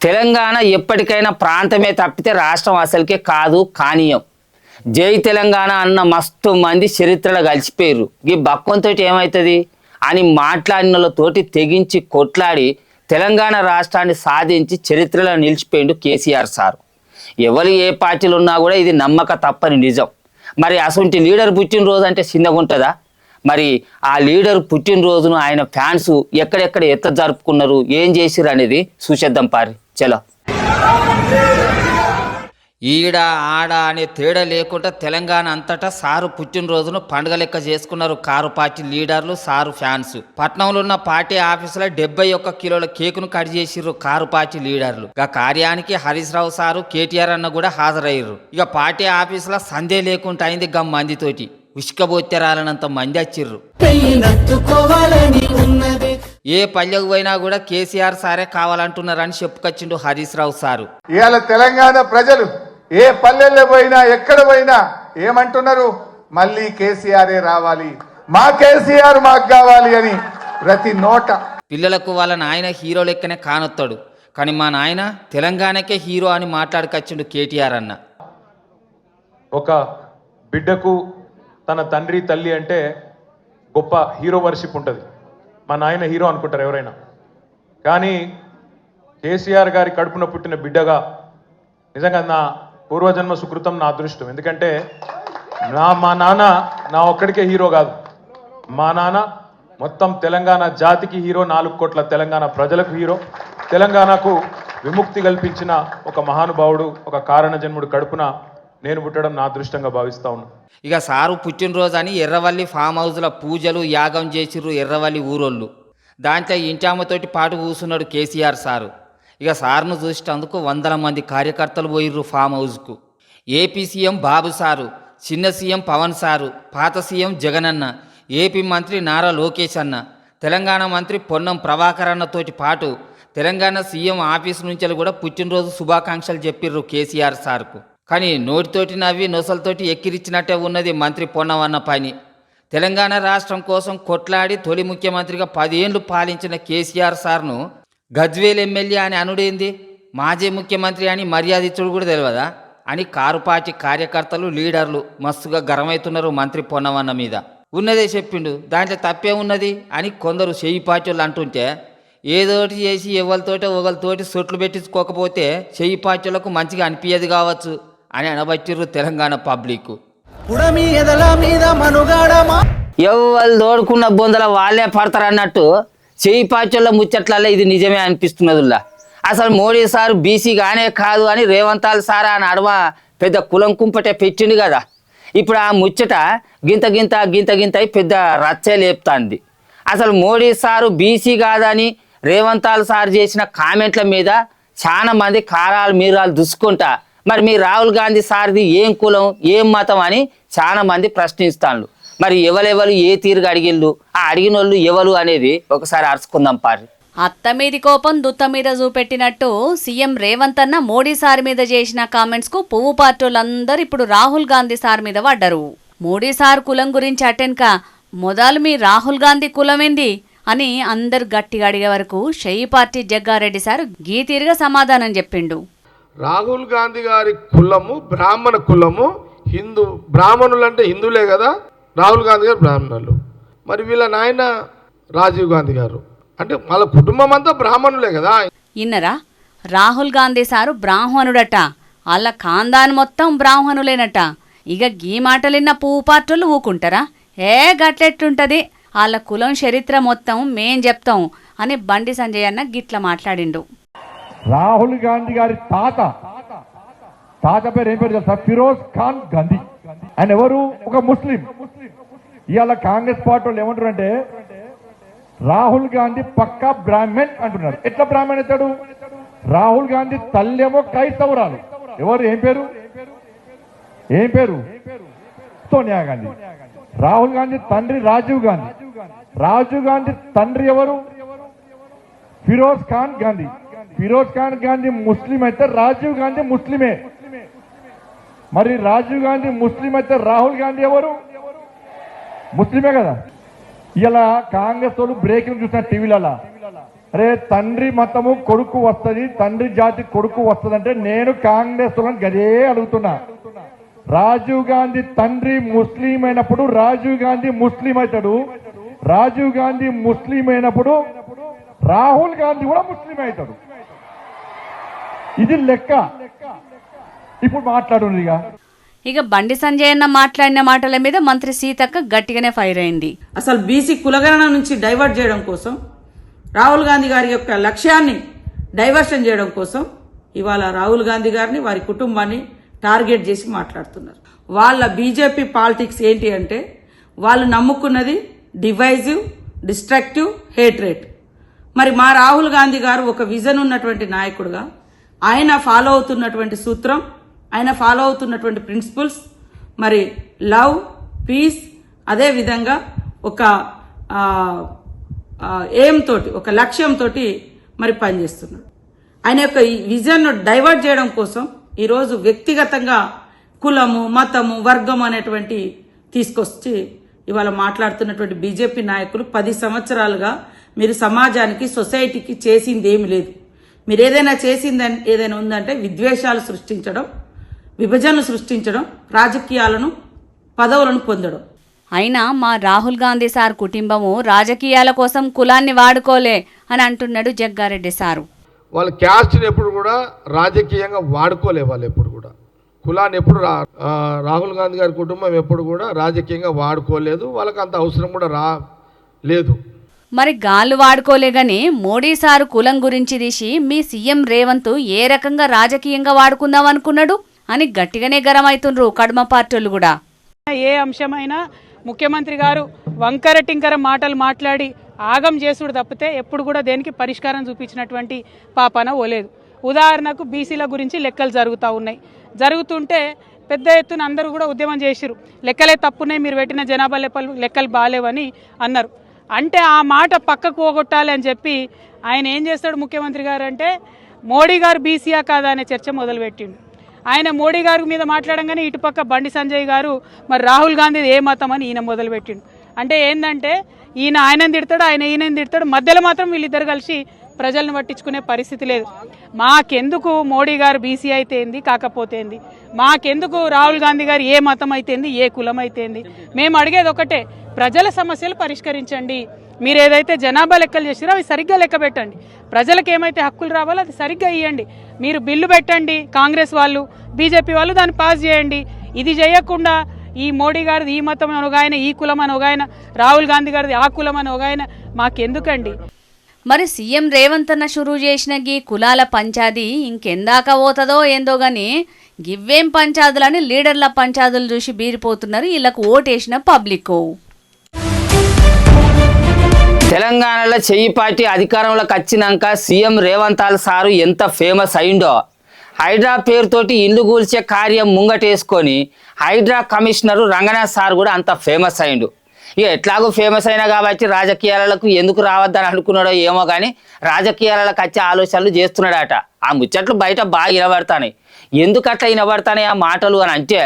తెలంగాణ ఎప్పటికైనా ప్రాంతమే తప్పితే రాష్ట్రం అసలుకే కాదు కానీయం. జై తెలంగాణ అన్న మస్తు మంది చరిత్రలో కలిసిపోయారు. ఈ బక్కంతో ఏమవుతుంది అని మాట్లాడినతోటి తెగించి కొట్లాడి తెలంగాణ రాష్ట్రాన్ని సాధించి చరిత్రలో నిలిచిపోయిండు కేసీఆర్ సార్. ఎవరు ఏ పార్టీలు ఉన్నా కూడా ఇది నమ్మక తప్పని నిజం. మరి అసలు లీడర్ పుట్టినరోజు అంటే చిన్నగా ఉంటుందా? మరి ఆ లీడర్ పుట్టినరోజును ఆయన ఫ్యాన్స్ ఎక్కడెక్కడ ఎట్లా జరుపుకున్నారు, ఏం చేసిరు అనేది చూసేద్దాం పారి. చలో. ఈడ ఆడ అనే తేడా లేకుండా తెలంగాణ అంతటా సారు పుట్టినరోజును పండుగ లెక్క చేసుకున్నారు కారు పార్టీ లీడర్లు, సారు ఫ్యాన్స్. పట్నంలో ఉన్న పార్టీ ఆఫీసులో 71 కిలోల కేకును కట్ చేసిర్రు కారు పార్టీ లీడర్లు. ఇక కార్యానికి హరీష్ రావు సారు, కేటీఆర్ అన్న కూడా హాజరయ్యారు. ఇక పార్టీ ఆఫీసులో సందే లేకుండా అయింది గమ్ మందితోటి. ఉష్కబోత్తెరాలనంత మంది వచ్చిర్రు. ఏ పల్లెకు పోయినా కూడా కేసీఆర్ సారే కావాలంటున్నారని చెప్పుకొచ్చిండు హరీష్ రావు సారు. ఇవాళ తెలంగాణ ప్రజలు ఏ పల్లెల్లో పోయినా ఎక్కడ పోయినా ఏమంటున్నారు? మళ్ళీ కేసీఆరే రావాలి, మా కేసీఆర్ మాకు కావాలి అని ప్రతి నోట. పిల్లలకు వాళ్ళ నాయన హీరో లెక్కనే కానొత్తాడు, కానీ మా నాయన తెలంగాణకే హీరో అని మాట్లాడుకొచ్చిండు కేటీఆర్ అన్న. ఒక బిడ్డకు తన తండ్రి తల్లి అంటే గొప్ప హీరో వర్షిప్ ఉంటుంది. మా నాయన హీరో అనుకుంటారు ఎవరైనా, కానీ కేసీఆర్ గారి కడుపున పుట్టిన బిడ్డగా నిజంగా నా పూర్వజన్మ సుకృతం, నా అదృష్టం. ఎందుకంటే మా నాన్న నా ఒక్కడికే హీరో కాదు, మా నాన్న మొత్తం తెలంగాణ జాతికి హీరో, 4 కోట్ల తెలంగాణ ప్రజలకు హీరో. తెలంగాణకు విముక్తి కల్పించిన ఒక మహానుభావుడు, ఒక కారణ జన్ముడు కడుపున నేను పుట్టడం నా అదృష్టంగా భావిస్తా ఉన్నాను. ఇక సారు పుట్టినరోజు అని ఎర్రవల్లి ఫామ్ హౌస్లో పూజలు యాగం చేసిర్రు ఎర్రవల్లి ఊరోళ్ళు. దాంట్లో ఇంటామతోటి పాటు కూసున్నాడు కేసీఆర్ సారు. ఇక సార్ను చూసేందుకు 100 మంది కార్యకర్తలు పోయిర్రు ఫామ్ హౌస్కు. ఏపీ సీఎం బాబు సారు, చిన్న సీఎం పవన్ సారు, పాత సీఎం జగనన్న, ఏపీ మంత్రి నారా లోకేష్ అన్న, తెలంగాణ మంత్రి పొన్నం ప్రభాకర్ అన్నతోటి పాటు తెలంగాణ సీఎం ఆఫీసు నుంచి కూడా పుట్టినరోజు శుభాకాంక్షలు చెప్పిర్రు కేసీఆర్ సార్కు. కానీ నోటితోటి నవ్వి నొసలతోటి ఎక్కిరిచ్చినట్టే ఉన్నది మంత్రి పొన్నం అన్న పని. తెలంగాణ రాష్ట్రం కోసం కొట్లాడి తొలి ముఖ్యమంత్రిగా 10 ఏళ్లు పాలించిన కేసీఆర్ సార్ను గజ్వేల్ ఎమ్మెల్యే అని అనుడేంది, మాజీ ముఖ్యమంత్రి అని మర్యాద ఇచ్చుడు కూడా తెలియదా అని కారు పార్టీ కార్యకర్తలు, లీడర్లు మస్తుగా గరమవుతున్నారు మంత్రి పొన్నవన్న మీద. ఉన్నదే చెప్పిండు, దాంట్లో తప్పే ఉన్నది అని కొందరు చెయ్యి పార్టీలు అంటుంటే, ఏదోటి చేసి ఎవరితోటి ఒకరితోటి సొట్లు పెట్టించుకోకపోతే చెయ్యి పార్టీలకు మంచిగా అనిపించదు కావచ్చు అని అనబట్టిర్రు తెలంగాణ పబ్లిక్. ఎవరు తోడుకున్న బొందల వాళ్ళే పడతారన్నట్టు చెయ్యి పార్టీల ముచ్చట్లలో ఇది నిజమే అనిపిస్తున్నదిలా. అసలు మోడీ సార్ బీసీ గానే కాదు అని రేవంతాల్ సారా అని అడవ పెద్ద కులం కుంపటే పెట్టిండు కదా. ఇప్పుడు ఆ ముచ్చట గింత గింత గింత గింత పెద్ద రచ్చే లేపుతాంది. అసలు మోడీ సారు బీసీ కాదని రేవంతాల్ సార్ చేసిన కామెంట్ల మీద చాలా మంది కారాలు మీరాలు దుసుకుంటా మరి మీ రాహుల్ గాంధీ సార్ది ఏం కులం ఏం మతం అని చాలా మంది ప్రశ్నిస్తాను. మరి ఎవరెవరు ఏ తీరుగా అడిగిళ్ళు, ఆ అడిగిన వాళ్ళు ఎవరు అనేది ఒకసారి అరుచుకుందాం పారి. అత్త మీది కోపం దుత్త మీద చూపెట్టినట్టు సీఎం రేవంత్ అన్న మోడీ సార్ మీద చేసిన కామెంట్స్ కు పువ్వు పార్టీలందరూ ఇప్పుడు రాహుల్ గాంధీ సార్ మీద పడ్డారు. మోడీ సార్ కులం గురించి అటెన్క మొదలు మీ రాహుల్ గాంధీ కులమేంది అని అందరు గట్టిగా అడిగే వరకు షెయి పార్టీ జగ్గారెడ్డి సార్ గీతీరుగా సమాధానం చెప్పిండు. రాహుల్ గాంధీ గారి కులము బ్రాహ్మణ కులము, హిందూ బ్రాహ్మణులు అంటే హిందువులే కదా, రాహుల్ గాంధీ గారు బ్రాహ్మణులు. మరి వీళ్ళ నాయన రాజీవ్ గాంధీ గారు అంటే వాళ్ళ కుటుంబం అంతా బ్రాహ్మణులే కదా. ఇన్నరా రాహుల్ గాంధీ సారు బ్రాహ్మణుడట, వాళ్ళ ఖాందాన్ మొత్తం బ్రాహ్మణులేనట. ఇక గీ మాటలిన్న పువ్వు పార్టీలు ఊకుంటారా? ఏ గట్లెట్లుంటది, వాళ్ళ కులం చరిత్ర మొత్తం మేం చెప్తాం అని బండి సంజయ్ అన్న గిట్ల మాట్లాడిండు. రాహుల్ గాంధీ గారి తాత పేరు ఏం పేరు తెలుసా? ఫిరోజ్ ఖాన్ గాంధీ. ఆయన ఎవరు? ఒక ముస్లిం. ఇవాళ కాంగ్రెస్ పార్టీ వాళ్ళు ఏమంటారు అంటే రాహుల్ గాంధీ పక్కా బ్రాహ్మణ్ అంటున్నారు. ఎట్లా బ్రాహ్మణ్ అవుతాడు? రాహుల్ గాంధీ తల్లేమో క్రైస్తవురాలు. ఎవరు? ఏం పేరు? సోనియా గాంధీ. రాహుల్ గాంధీ తండ్రి రాజీవ్ గాంధీ. రాజీవ్ గాంధీ తండ్రి ఎవరు? ఫిరోజ్ ఖాన్ గాంధీ. ఫిరోజ్ ఖాన్ గాంధీ ముస్లిం అయితే రాజీవ్ గాంధీ ముస్లిమే. మరి రాజీవ్ గాంధీ ముస్లిం అయితే రాహుల్ గాంధీ ఎవరు? ముస్లిమే కదా. ఇలా కాంగ్రెస్ వాళ్ళు బ్రేకింగ్ చూసిన టీవీలలో అరే తండ్రి మతము కొడుకు వస్తుంది, తండ్రి జాతి కొడుకు వస్తుంది అంటే నేను కాంగ్రెస్ వాళ్ళని గదే అడుగుతున్నా. రాజీవ్ గాంధీ తండ్రి ముస్లిం అయినప్పుడు రాజీవ్ గాంధీ ముస్లిం అవుతాడు, రాజీవ్ గాంధీ ముస్లిం అయినప్పుడు రాహుల్ గాంధీ కూడా ముస్లిం అవుతాడు. ఇది లెక్క. ఇప్పుడు మాట్లాడు ఇక బండి సంజయ్ అన్న మాట్లాడిన మాటల మీద మంత్రి సీతక్క గట్టిగానే ఫైర్ అయింది. అసలు బీసీ కులగణన నుంచి డైవర్ట్ చేయడం కోసం, రాహుల్ గాంధీ గారి యొక్క లక్ష్యాన్ని డైవర్షన్ చేయడం కోసం ఇవాళ రాహుల్ గాంధీ గారిని వారి కుటుంబాన్ని టార్గెట్ చేసి మాట్లాడుతున్నారు. వాళ్ళ బీజేపీ పాలిటిక్స్ ఏంటి అంటే వాళ్ళు నమ్ముకున్నది డివైజివ్, డిస్ట్రక్టివ్, హేట్రేట్. మరి మా రాహుల్ గాంధీ గారు ఒక విజన్ ఉన్నటువంటి నాయకుడుగా ఆయన ఫాలో అవుతున్నటువంటి సూత్రం, ఆయన ఫాలో అవుతున్నటువంటి ప్రిన్సిపల్స్ మరి లవ్, పీస్, అదేవిధంగా ఒక ఎయిమ్ తోటి, ఒక లక్ష్యంతో మరి పనిచేస్తున్నాడు. ఆయన యొక్క ఈ విజన్ను డైవర్ట్ చేయడం కోసం ఈరోజు వ్యక్తిగతంగా కులము, మతము, వర్గం అనేటువంటి తీసుకొచ్చి ఇవాళ మాట్లాడుతున్నటువంటి బీజేపీ నాయకులు 10 సంవత్సరాలుగా మీరు సమాజానికి, సొసైటీకి చేసింది ఏమి లేదు. మీరు ఏదైనా చేసిందని ఏదైనా ఉందంటే విద్వేషాలు సృష్టించడం, విభజనలు సృష్టించడం, రాజకీయాలను, పదవులను పొందడం. అయినా మా రాహుల్ గాంధీ సార్ కుటుంబము రాజకీయాల కోసం కులాన్ని వాడుకోలే అని అంటున్నాడు జగ్గారెడ్డి సారు. వాళ్ళు క్యాస్ట్ని ఎప్పుడు కూడా రాజకీయంగా వాడుకోలే. వాళ్ళు ఎప్పుడు కూడా కులాన్ని ఎప్పుడు రాహుల్ గాంధీ గారి కుటుంబం ఎప్పుడు కూడా రాజకీయంగా వాడుకోలేదు. వాళ్ళకి అంత అవసరం కూడా లేదు. మరి గాళ్ళు వాడుకోలే గాని మోడీ సారు కులం గురించి తీసి మీ సీఎం రేవంత్ ఏ రకంగా రాజకీయంగా వాడుకుందాం అనుకున్నాడు అని గట్టిగానే గరం అవుతుండ్రు కడమ పార్టీలు కూడా. ఏ అంశమైనా ముఖ్యమంత్రి గారు వంకర టింకర మాటలు మాట్లాడి ఆగం చేసుడు తప్పితే ఎప్పుడు కూడా దేనికి పరిష్కారం చూపించినటువంటి పాపన ఓలేదు. ఉదాహరణకు బీసీల గురించి లెక్కలు జరుగుతూ ఉన్నాయి. జరుగుతుంటే పెద్ద ఎత్తున అందరూ కూడా ఉద్యమం చేసిరు. లెక్కలే తప్పున్నాయి, మీరు పెట్టిన జనాభా లెక్కలు బాగాలేవని అన్నారు. అంటే ఆ మాట పక్కకు పోగొట్టాలి అని చెప్పి ఆయన ఏం చేస్తాడు ముఖ్యమంత్రి గారు అంటే మోడీ గారు బీసీయా కాదా అనే చర్చ మొదలుపెట్టిండు. ఆయన మోడీ గారి మీద మాట్లాడంగానే ఇటుపక్క బండి సంజయ్ గారు మరి రాహుల్ గాంధీ ఏ మతం అని ఈయన మొదలుపెట్టిండు. అంటే ఏంటంటే ఈయన ఆయనని తిడతాడు, ఆయన ఈయనని తిడతాడు, మధ్యలో మాత్రం వీళ్ళిద్దరు కలిసి ప్రజలను పట్టించుకునే పరిస్థితి లేదు. మాకెందుకు మోడీ గారు బీసీ అయితే ఏంది, కాకపోతే ఏంది, మాకెందుకు రాహుల్ గాంధీ గారు ఏ మతం అయితేంది, ఏ కులం అయితేంది, మేము అడిగేది ఒకటే, ప్రజల సమస్యలు పరిష్కరించండి. మీరు ఏదైతే జనాభా లెక్కలు చేసిరో అవి సరిగ్గా లెక్క పెట్టండి. ప్రజలకు ఏమైతే హక్కులు రావాలో అది సరిగ్గా ఇవ్వండి. మీరు బిల్లు పెట్టండి, కాంగ్రెస్ వాళ్ళు, బీజేపీ వాళ్ళు దాన్ని పాస్ చేయండి. ఇది చేయకుండా ఈ మోడీ గారిది ఈ మతం అని ఒక ఆయన, ఈ కులం అని ఒక ఆయన, రాహుల్ గాంధీ గారిది ఆ కులం అని ఒక ఆయన, మాకెందుకండి? మరి సీఎం రేవంత్ అన్న షురూ చేసిన గీ కులాల పంచాది ఇంకెందాక పోతుందో ఏందో గాని గివ్వేం పంచాదులని లీడర్ల పంచాదులు చూసి బీరిపోతున్నారు వీళ్ళకు ఓటేసిన పబ్లిక్. తెలంగాణలో చెయ్యి పార్టీ అధికారంలోకి వచ్చినాక సీఎం రేవంత్ సారు ఎంత ఫేమస్ అయిండో. హైడ్రా పేరుతోటి ఇల్లు కూల్చే కార్యం ముంగటేసుకొని హైడ్రా కమిషనరు రంగనాథ్ సార్ కూడా అంత ఫేమస్ అయిండు. ఇక ఎట్లాగో ఫేమస్ అయినా కాబట్టి రాజకీయాలకు ఎందుకు రావద్దని అనుకున్నాడో ఏమో కానీ రాజకీయాలకు వచ్చే ఆలోచనలు చేస్తున్నాడట. ఆ ముచ్చట్లు బయట బాగా వినబడతాయి. ఎందుకు అట్లా వినబడతాయి ఆ మాటలు అని అంటే,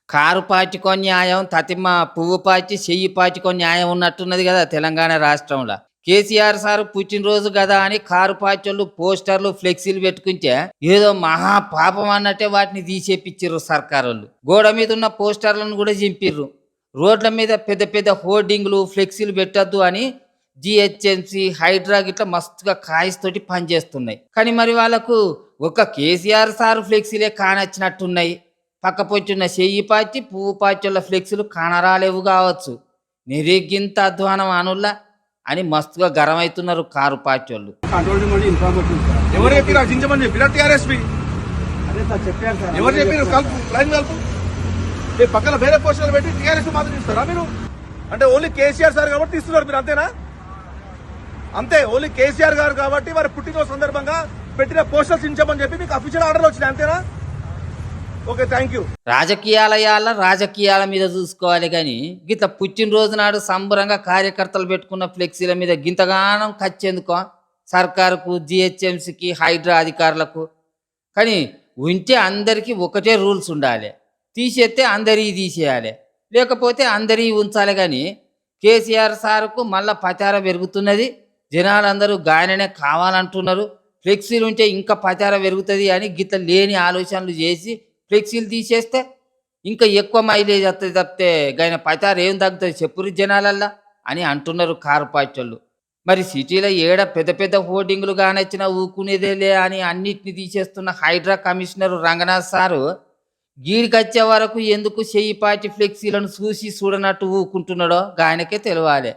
కారు పార్టీకో న్యాయం, తతిమ్మ పువ్వు పార్టీ, చెయ్యి పార్టీకో న్యాయం ఉన్నట్టున్నది కదా తెలంగాణ రాష్ట్రంలో. కేసీఆర్ సార్ పుట్టినరోజు కదా అని కారు పార్టీలు పోస్టర్లు, ఫ్లెక్సీలు పెట్టుకుంటే ఏదో మహా పాపం అన్నట్టే వాటిని తీసేపిచ్చిర్రు సర్కారోళ్ళు. గోడ మీద ఉన్న పోస్టర్లను కూడా చింపిర్రు. రోడ్ల మీద పెద్ద పెద్ద హోర్డింగ్లు, ఫ్లెక్సీలు పెట్టద్దు అని జిహెచ్ఎంసీ, హైడ్రా గిట్లా మస్తుగా కాయిస్తోటి పనిచేస్తున్నాయి. కానీ మరి వాళ్ళకు ఒక కేసీఆర్ సార్ ఫ్లెక్సీలే కానొచ్చినట్టున్నాయి. పక్క పొచ్చున్న చెయ్యి పార్టీ, పువ్వు పార్టీల ఫ్లెక్సీలు కానరాలేవు కావచ్చు. నిరిగింత అధ్వానం అనుల్లా అని మస్తుగా గరం అవుతున్నారు కారు పార్టీ వాళ్ళు. ఎవరు చెప్పి చించమని చెప్పిన టీఆర్ఎస్పీ ఎవరు చెప్పి కలుపు లైన్ కలుపు పక్కన వేరే పోస్టర్లు పెట్టి టీఆర్ఎస్ మాత్రం ఇస్తారా మీరు? అంటే ఓన్లీ కేసీఆర్ సార్ కాబట్టి ఇస్తున్నారు మీరు, అంతేనా? అంతే, ఓన్లీ కేసీఆర్ గారు కాబట్టి వారి పుట్టినరోజు సందర్భంగా పెట్టిన పోస్టర్స్ చించమని చెప్పి మీకు అఫీషియల్ ఆర్డర్ వచ్చినాయి, అంతేనా? Okay, thank you. రాజకీయాల మీద చూసుకోవాలి కానీ గిట్ల పుట్టినరోజు నాడు సంబరంగా కార్యకర్తలు పెట్టుకున్న ఫ్లెక్సీల మీద గింతగానం ఖర్చెందుకో సర్కారుకు, జిహెచ్ఎంసీకి, హైడ్రా అధికారులకు. కానీ ఉంటే అందరికీ ఒకటే రూల్స్ ఉండాలి. తీసేస్తే అందరి తీసేయాలి, లేకపోతే అందరి ఉంచాలి. కానీ కేసీఆర్ సార్కు మళ్ళా ప్రచారం పెరుగుతున్నది, జనాలందరూ గాయననే కావాలంటున్నారు, ఫ్లెక్సీలు ఉంటే ఇంకా ప్రచారం పెరుగుతుంది అని గిట్ల లేని ఆలోచనలు చేసి ఫ్లెక్సీలు తీసేస్తే ఇంకా ఎక్కువ మైలేజ్ వస్తుంది తప్పితే గాయన ప్రచారం ఏం తగ్గుతుంది చెప్పురు జనాలల్లా అని అంటున్నారు కారు పార్టీ వాళ్ళు. మరి సిటీలో ఏడ పెద్ద పెద్ద హోర్డింగ్లు కానొచ్చినా ఊకునేదేలే అని అన్నిటిని తీసేస్తున్న హైడ్రా కమిషనర్ రంగనాథ్ సారు గీడికి వచ్చే వరకు ఎందుకు చెయ్యి పార్టీ ఫ్లెక్సీలను చూసి చూడనట్టు ఊకుంటున్నాడో ఆయనకే తెలియాలి.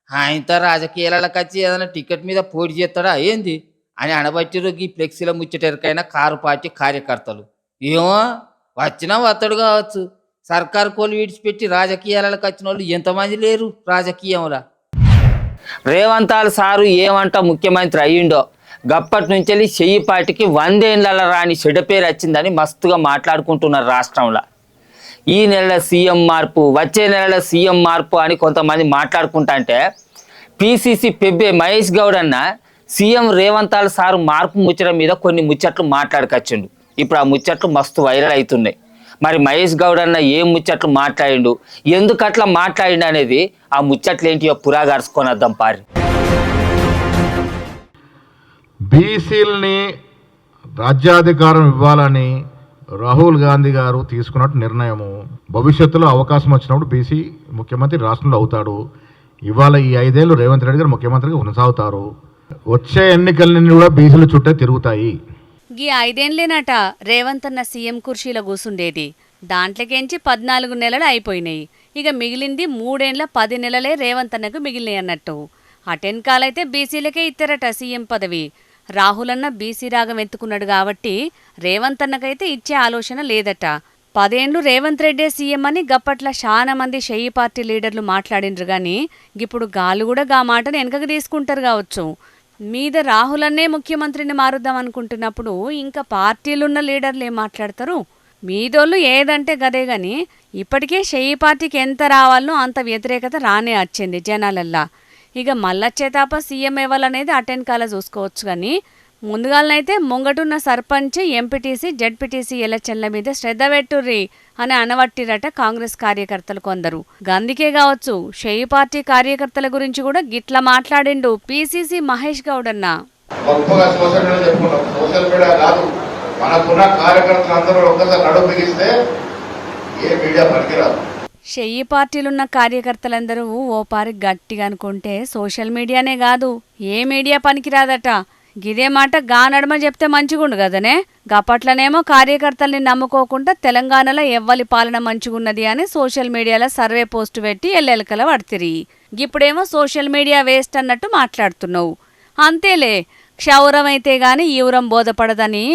ఆయనతో రాజకీయాలకు వచ్చి ఏదైనా టికెట్ మీద పోటీ చేస్తాడా ఏంది అని అనబట్టిరు ఈ ఫ్లెక్సీల ముచ్చటెరకైన కారు పార్టీ కార్యకర్తలు. ఏమో వచ్చినా వత్తడు కావచ్చు, సర్కారు కోలు విడిచిపెట్టి రాజకీయాలకు వచ్చిన వాళ్ళు ఎంతమంది లేరు రాజకీయంలో. రేవంతాల్ సారు ఏమంట ముఖ్యమంత్రి అయ్యిండో గప్పటి నుంచి చెయ్యి పార్టీకి 100 ఏళ్ళ రాని చెడ్డ పేరు వచ్చిందని మస్తుగా మాట్లాడుకుంటున్నారు రాష్ట్రంలో. ఈ నెలలో సీఎం మార్పు, వచ్చే నెలలో సీఎం మార్పు అని కొంతమంది మాట్లాడుకుంటా అంటే పిసిసి పెబ్బే మహేష్ గౌడ్ అన్న సీఎం రేవంతాల్ సారు మార్పు ముచ్చట మీద కొన్ని ముచ్చట్లు మాట్లాడుకొచ్చిండు. ఇప్పుడు ఆ ముచ్చట్లు మస్తు వైరల్ అవుతున్నాయి. మరి మహేష్ గౌడ్ అన్న ఏం ముచ్చట్లు మాట్లాడిండు, ఎందుకు అట్లా మాట్లాడిండు అనేది ఆ ముచ్చట్లు ఏంటియో పురాగార్చుకొని వద్దాం పారి. బీసీలని రాజ్యాధికారం ఇవ్వాలని రాహుల్ గాంధీ గారు తీసుకున్నట్టు నిర్ణయము. భవిష్యత్తులో అవకాశం వచ్చినప్పుడు బీసీ ముఖ్యమంత్రి రాష్ట్రంలో అవుతాడు. ఇవాళ ఈ 5 ఏళ్ళు రేవంత్ రెడ్డి గారు ముఖ్యమంత్రిగా కొనసాగుతారు. వచ్చే ఎన్నికలన్నీ కూడా బీసీల చుట్టే తిరుగుతాయి. గీ 5 ఏళ్ళేనట రేవంత్ అన్న సీఎం కుర్చీలో కూసుండేది. దాంట్లోకేంచి 14 నెలలు అయిపోయినాయి. ఇక మిగిలింది 3 ఏళ్ళ 10 నెలలే రేవంత్ అన్నకు మిగిలినాయి అన్నట్టు. అటెన్కాలైతే బీసీలకే ఇస్తారట సీఎం పదవి. రాహుల్ అన్న బీసీ రాగం ఎత్తుకున్నాడు కాబట్టి రేవంత్ అన్నకైతే ఇచ్చే ఆలోచన లేదట. 10 ఏళ్ళు రేవంత్ రెడ్డే సీఎం అని గప్పట్ల చాలా మంది షెయ్యి పార్టీ లీడర్లు మాట్లాడిండ్రు గాని ఇప్పుడు గాలు కూడా గా మాటను వెనకకు తీసుకుంటారు కావచ్చు. మీద రాహుల్ అన్నే ముఖ్యమంత్రిని మారుద్దాం అనుకుంటున్నప్పుడు ఇంకా పార్టీలున్న లీడర్లు ఏం మాట్లాడతారు? మీదోళ్ళు ఏదంటే గదే గాని ఇప్పటికే షెయ్యి పార్టీకి ఎంత రావాలనో అంత వ్యతిరేకత రానే వచ్చింది జనాలల్లా. ఇక మళ్ళొచ్చే తాప సీఎం ఇవ్వాలనేది అటెన్కాల చూసుకోవచ్చు కానీ ముందుగాలనైతే ముంగటున్న సర్పంచ్, ఎంపీటీసీ, జడ్పీటీసీ ఎలక్షన్ల మీద శ్రద్ధ పెట్టుర్రి అని అనవట్టిరట కాంగ్రెస్ కార్యకర్తలు కొందరు. గందికే కావచ్చు షెయ్యి పార్టీ కార్యకర్తల గురించి కూడా గిట్ల మాట్లాడిండు పిసిసి మహేష్ గౌడ్ అన్న. షెయ్యి పార్టీలున్న కార్యకర్తలందరూ ఓ పారి గట్టిగా అనుకుంటే సోషల్ మీడియానే కాదు ఏ మీడియా పనికిరాదట. గిదే మాట గా నడమ చెప్తే మంచిగుండు కదనే. గప్పట్లనేమో కార్యకర్తల్ని నమ్ముకోకుండా తెలంగాణలో ఎవ్వలి పాలన మంచిగున్నది అని సోషల్ మీడియాలో సర్వే పోస్టు పెట్టి ఎల్లెలకల పడుతురి. ఇప్పుడేమో సోషల్ మీడియా వేస్ట్ అన్నట్టు మాట్లాడుతున్నావు. అంతేలే, క్షౌరమైతే గాని ఈవురం బోధపడదని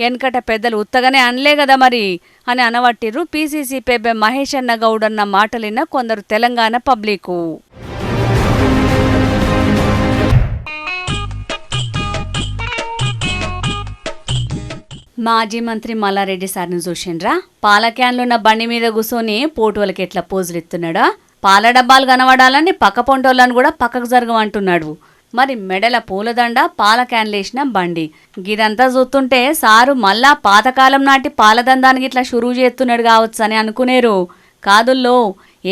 వెనకట పెద్దలు ఉత్తగానే అనలే కదా మరి అని అనవట్టిర్రు పిసిసి పెబ్బె మహేష్ అన్న గౌడ్ అన్న మాటలిన్న కొందరు తెలంగాణ పబ్లికు. మాజీ మంత్రి మల్లారెడ్డి సార్ని చూసిండ్రా? పాల క్యాన్లున్న బండి మీద కూర్చొని పోటువలకి ఎట్లా పోజులు ఇస్తున్నాడా? పాల డబ్బాలు కనబడాలని పక్క పొంటోళ్ళని కూడా పక్కకు జరగమంటున్నాడు. మరి మెడల పూలదండ, పాల క్యాన్లేసిన బండి గిదంతా చూస్తుంటే సారు మళ్ళా పాతకాలం నాటి పాలదందానికి ఇట్లా షురువు చేస్తున్నాడు కావచ్చు అని అనుకునేరు. కాదుల్లో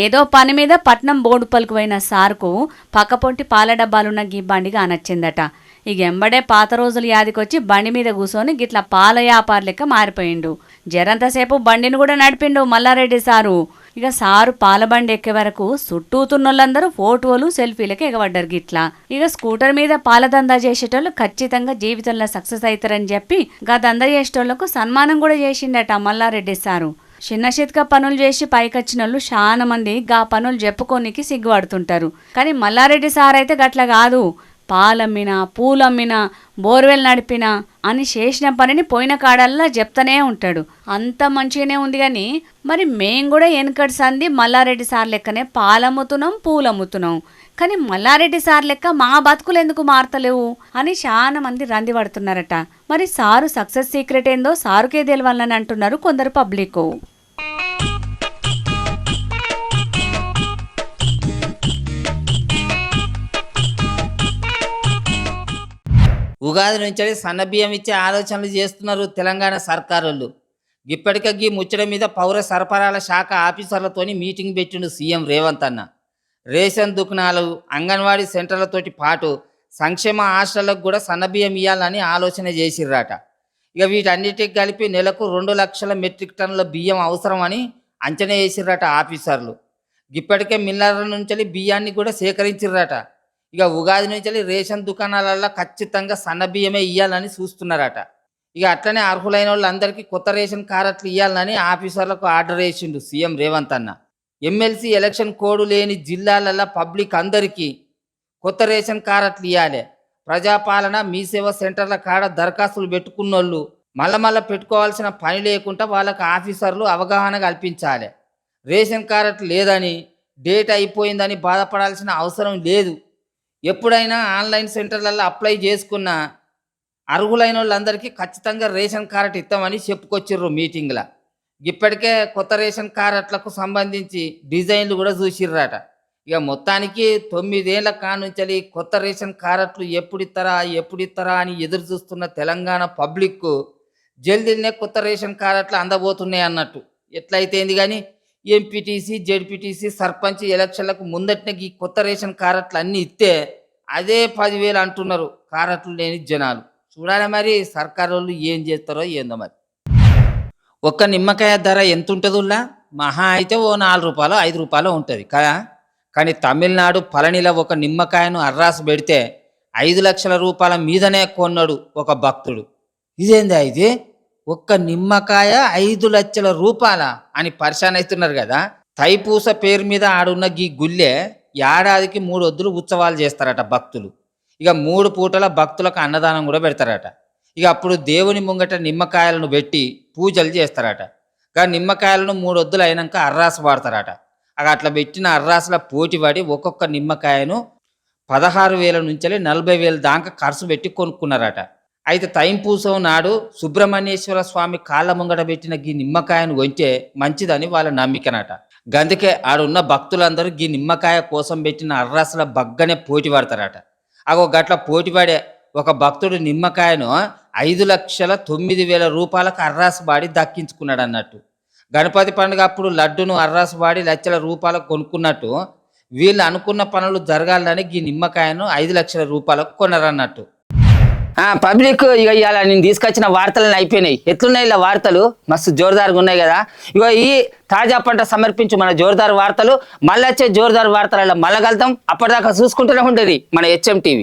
ఏదో పని మీద పట్నం బోర్డు పలుకు పోయిన సార్కు పక్కపొంటి పాల డబ్బాలున్న గీ బండి కానొచ్చిందట. ఇక ఎంబడే పాత రోజులు యాదికొచ్చి బండి మీద కూర్చొని గిట్లా పాల వ్యాపార లెక్క మారిపోయిండు. జరంతసేపు బండిని కూడా నడిపిండు మల్లారెడ్డి సారు. ఇక సారు పాల బండి ఎక్కే వరకు చుట్టూతున్నోళ్ళందరూ ఫోటోలు, సెల్ఫీలకు ఎగబడ్డారు గిట్లా. ఇక స్కూటర్ మీద పాల దందా చేసేటోళ్ళు ఖచ్చితంగా జీవితంలో సక్సెస్ అవుతారని చెప్పి గా దందా చేసేటోళ్లకు సన్మానం కూడా చేసిండట మల్లారెడ్డి సారు. చిన్న చితక పనులు చేసి పైకొచ్చినోళ్ళు చాలా మంది గా పనులు చెప్పుకోనికి సిగ్గుపడుతుంటారు. కానీ మల్లారెడ్డి సార్ అయితే గట్ల కాదు. పాలమ్మినా, పూలమ్మినా, బోర్వెల్ నడిపినా అని చేసిన పనిని పోయిన కాడల్లా చెప్తానే ఉంటాడు. అంత మంచిగానే ఉంది కానీ మరి మేం కూడా వెనకటి సంది మల్లారెడ్డి సార్ లెక్కనే పాలమ్ముతున్నాం, పూలమ్ముతున్నాం. కానీ మల్లారెడ్డి సార్ లెక్క మా బతుకులు ఎందుకు మారతలేవు అని చాలా మంది రంది పడుతున్నారట. మరి సారు సక్సెస్ సీక్రెట్ ఏందో సారుకే తెలవాలని అంటున్నారు కొందరు పబ్లిక్. ఉగాది నుంచి సన్నబియ్యం ఇచ్చే ఆలోచనలు చేస్తున్నారు తెలంగాణ సర్కారోళ్ళు. ఇప్పటికీ ముచ్చట మీద పౌర సరఫరాల శాఖ ఆఫీసర్లతోని మీటింగ్ పెట్టిండు సీఎం రేవంత్ అన్న. రేషన్ దుకాణాలు, అంగన్వాడీ సెంటర్లతోటి పాటు సంక్షేమ హాస్టళ్లకు కూడా సన్నబియ్యం ఇవ్వాలని ఆలోచన చేసిర్రట. ఇక వీటన్నిటికి కలిపి నెలకు 2 లక్షల మెట్రిక్ టన్నుల బియ్యం అవసరమని అంచనా వేసిర్రట ఆఫీసర్లు. ఇప్పటికే మిల్లర్ల నుంచి బియ్యాన్ని కూడా సేకరించిర్రట. ఇక ఉగాది నుంచి రేషన్ దుకాణాలలో ఖచ్చితంగా సన్నబియ్యమే ఇవ్వాలని చూస్తున్నారట. ఇక అట్లనే అర్హులైన వాళ్ళందరికీ కొత్త రేషన్ కార్డులు ఇవ్వాలని ఆఫీసర్లకు ఆర్డర్ వేసిండు సీఎం రేవంత్ అన్న. ఎమ్మెల్సీ ఎలక్షన్ కోడ్ లేని జిల్లాలలో పబ్లిక్ అందరికీ కొత్త రేషన్ కార్డులు ఇవ్వాలి. ప్రజాపాలన మీ సేవ సెంటర్ల కాడ దరఖాస్తులు పెట్టుకున్నోళ్ళు మళ్ళా పెట్టుకోవాల్సిన పని లేకుండా వాళ్ళకి ఆఫీసర్లు అవగాహన కల్పించాలి. రేషన్ కార్డు లేదని, డేట్ అయిపోయిందని బాధపడాల్సిన అవసరం లేదు. ఎప్పుడైనా ఆన్లైన్ సెంటర్లలో అప్లై చేసుకున్న అర్హులైన వాళ్ళందరికీ ఖచ్చితంగా రేషన్ కార్డు ఇస్తామని చెప్పుకొచ్చిర్రు మీటింగ్లో. ఇప్పటికే కొత్త రేషన్ కార్డులకు సంబంధించి డిజైన్లు కూడా చూసిర్రట. ఇక మొత్తానికి 9 ఏళ్ల కానుంచి కొత్త రేషన్ కార్డులు ఎప్పుడు ఇస్తారా అని ఎదురు చూస్తున్న తెలంగాణ పబ్లిక్ జల్దీనే కొత్త రేషన్ కార్డులు అందబోతున్నాయి అన్నట్టు. ఎట్లయితేంది కానీ ఎంపీటీసీ, జెడ్పీటీసీ, సర్పంచ్ ఎలక్షన్లకు ముందటినే ఈ కొత్త రేషన్ కార్డులు అన్నీ ఇస్తే అదే 10,000 అంటున్నారు కార్డులు లేని జనాలు. చూడాలి మరి సర్కారు వాళ్ళు ఏం చేస్తారో ఏందో మరి. ఒక్క నిమ్మకాయ ధర ఎంత ఉంటుందిలా? మహా అయితే ఓ 4 రూపాయలు 5 రూపాయలు ఉంటుంది కదా. కానీ తమిళనాడు పళనిలో ఒక నిమ్మకాయను అర్రాసు పెడితే 5 లక్షల రూపాయల మీదనే కొన్నాడు ఒక భక్తుడు. ఇదేందా ఇది? ఒక్క నిమ్మకాయ 5 లక్షల రూపాయల అని పరిశాన్ అవుతున్నారు కదా. తైపూస పేరు మీద ఆడున్న ఈ గుళ్ళే ఏడాదికి 3 వద్దులు ఉత్సవాలు చేస్తారట భక్తులు. ఇక 3 పూటల భక్తులకు అన్నదానం కూడా పెడతారట. ఇక అప్పుడు దేవుని ముంగట నిమ్మకాయలను పెట్టి పూజలు చేస్తారట. ఇక నిమ్మకాయలను 3 వద్దులు అయినాక అర్రాసు వాడతారట. అట్లా పెట్టిన అర్రాసుల పోటీ పడి ఒక్కొక్క నిమ్మకాయను 16,000 నుంచి 40,000 దాకా ఖర్చు పెట్టి కొనుక్కున్నారట. అయితే తైంపూసం నాడు సుబ్రహ్మణ్యేశ్వర స్వామి కాళ్ళ ముంగట పెట్టిన ఈ నిమ్మకాయను కొంటే మంచిదని వాళ్ళ నమ్మికనట. గందుకే ఆడున్న భక్తులందరూ ఈ నిమ్మకాయ కోసం పెట్టిన అర్రాసుల బగ్గనే పోటీ పడతారట. గట్ల పోటీ పడే ఒక భక్తుడు నిమ్మకాయను 5,09,000 రూపాయలకు అర్రాసు వాడి దక్కించుకున్నాడు అన్నట్టు. గణపతి పండుగ అప్పుడు లడ్డును అర్రాసు వాడి లక్షల రూపాయలకు కొనుక్కున్నట్టు వీళ్ళు అనుకున్న పనులు జరగాలని ఈ నిమ్మకాయను 5 లక్షల రూపాయలకు కొనరన్నట్టు. పబ్లిక్ ఇక ఇవాళ నేను తీసుకొచ్చిన వార్తలను అయిపోయినాయి. ఎట్లున్నాయి ఇలా వార్తలు? మస్తు జోరుదారుగా ఉన్నాయి కదా. ఇక ఈ తాజా పంట సమర్పించు మన జోరుదారు వార్తలు. మళ్ళీ వచ్చే జోరుదారు వార్తలలో మళ్ళీ కలుద్దాం. అప్పటిదాకా చూసుకుంటూనే ఉంటుంది మన HM TV.